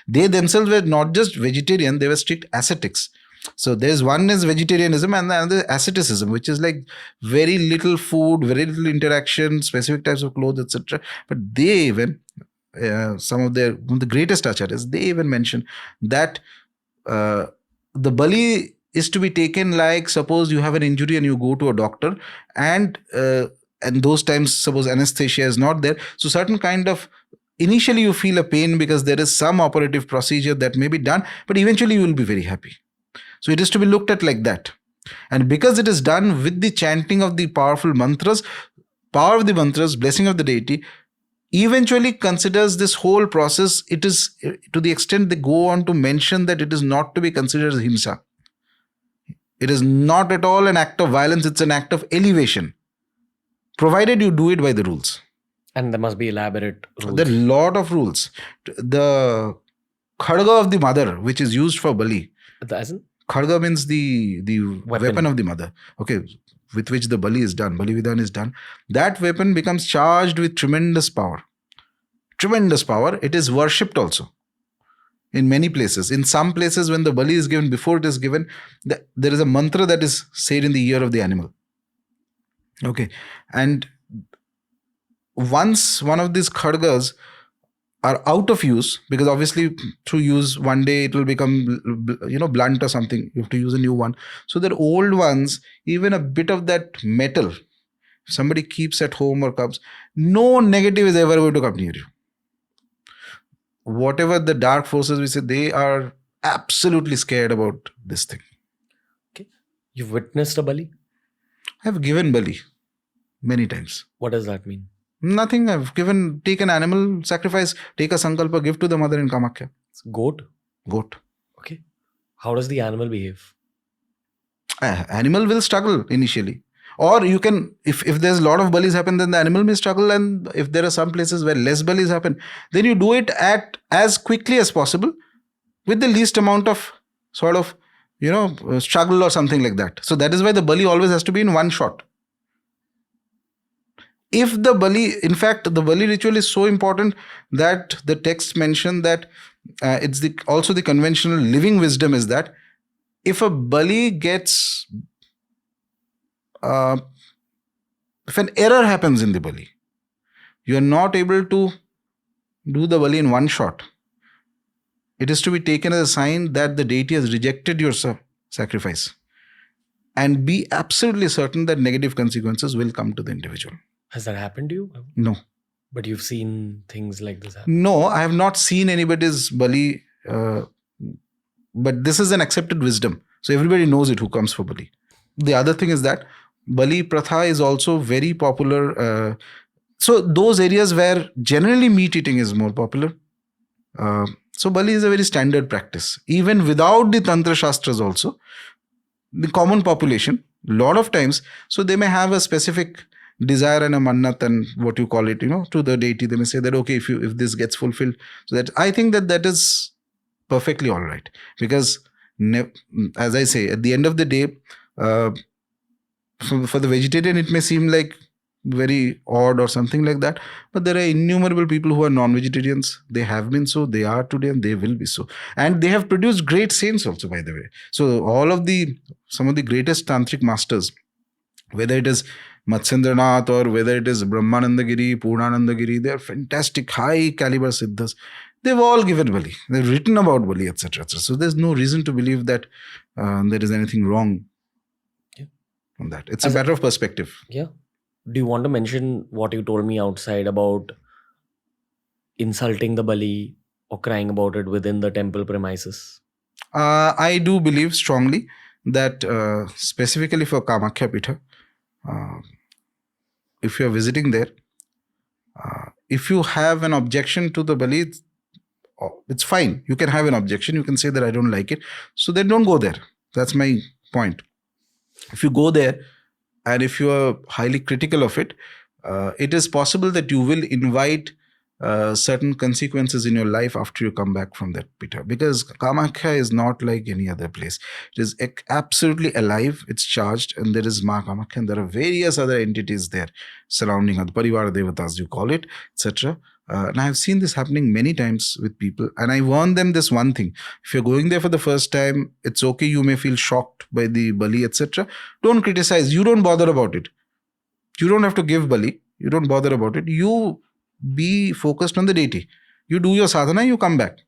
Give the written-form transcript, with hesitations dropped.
They themselves were not just vegetarian, they were strict ascetics. So there's one is vegetarianism and the other asceticism, which is like very little food, very little interaction, specific types of clothes, etc. But they even, some of the greatest acharyas, they even mention that the bali is to be taken like, suppose you have an injury and you go to a doctor, and those times suppose anesthesia is not there, so certain kind of, initially you feel a pain because there is some operative procedure that may be done, but eventually you will be very happy. So it is to be looked at like that. And because it is done with the chanting of the powerful mantras, power of the mantras, blessing of the deity, eventually considers this whole process, it is to the extent they go on to mention that it is not to be considered as himsa. It is not at all an act of violence, it's an act of elevation, provided you do it by the rules. And there must be elaborate rules. There are a lot of rules. The khadga of the mother, which is used for bali. Khadga means the weapon of the mother. Okay, with which the bali is done, bali vidhan is done. That weapon becomes charged with tremendous power. Tremendous power. It is worshipped also in many places. In some places, when the bali is given, before it is given, there is a mantra that is said in the ear of the animal. Okay, and once one of these khadgas are out of use, because obviously through use one day it will become blunt or something, you have to use a new one. So the old ones, even a bit of that metal, if somebody keeps at home or comes, no negative is ever going to come near you. Whatever the dark forces we say, they are absolutely scared about this thing. Okay, you've witnessed a bali? I have given bali many times. What does that mean? Nothing. I've take an animal, sacrifice, take a sankalpa, give to the mother in Kamakhya. Goat? Goat. Okay. How does the animal behave? Animal will struggle initially. Or you can, if there's a lot of balis happen, then the animal may struggle. And if there are some places where less balis happen, then you do it at as quickly as possible with the least amount of sort of, struggle or something like that. So that is why the bali always has to be in one shot. If the bali, in fact, the bali ritual is so important that the text mention that it's also the conventional living wisdom is that if a bali gets, if an error happens in the bali, you are not able to do the bali in one shot. It is to be taken as a sign that the deity has rejected your sacrifice, and be absolutely certain that negative consequences will come to the individual. Has that happened to you? No. But you've seen things like this happen? No, I have not seen anybody's bali. But this is an accepted wisdom. So everybody knows it who comes for bali. The other thing is that bali pratha is also very popular. So those areas where generally meat eating is more popular. So bali is a very standard practice. Even without the Tantra Shastras also, the common population, lot of times, so they may have a specific desire and a mannat and what you call it, to the deity. They may say that, okay, if this gets fulfilled, so that I think that is perfectly all right. Because as I say, at the end of the day, for the vegetarian, it may seem like very odd or something like that, but there are innumerable people who are non-vegetarians. They have been so, they are today, and they will be so, and they have produced great saints also, by the way. So some of the greatest tantric masters, whether it is Matsyendranath or whether it is Brahmanandagiri, Purnanandagiri, they are fantastic high caliber siddhas. They've all given bali. They've written about bali, etc. So there's no reason to believe that there is anything wrong on that. It's a matter of perspective. Yeah. Do you want to mention what you told me outside about insulting the bali or crying about it within the temple premises? I do believe strongly that specifically for Kamakhya Pitha, if you are visiting there, if you have an objection to the bali, it's fine. You can have an objection. You can say that I don't like it. So then don't go there. That's my point. If you go there and if you are highly critical of it, it is possible that you will invite certain consequences in your life after you come back from that pitha. Because Kamakhya is not like any other place. It is absolutely alive. It's charged, and there is Ma Kamakhya, and there are various other entities there surrounding her, Parivar Devatas, you call it, etc. And I've seen this happening many times with people. And I warn them this one thing: if you're going there for the first time, it's okay. You may feel shocked by the bali, etc. Don't criticize. You don't bother about it. You don't have to give bali. You don't bother about it. You be focused on the deity. You do your sadhana. You come back.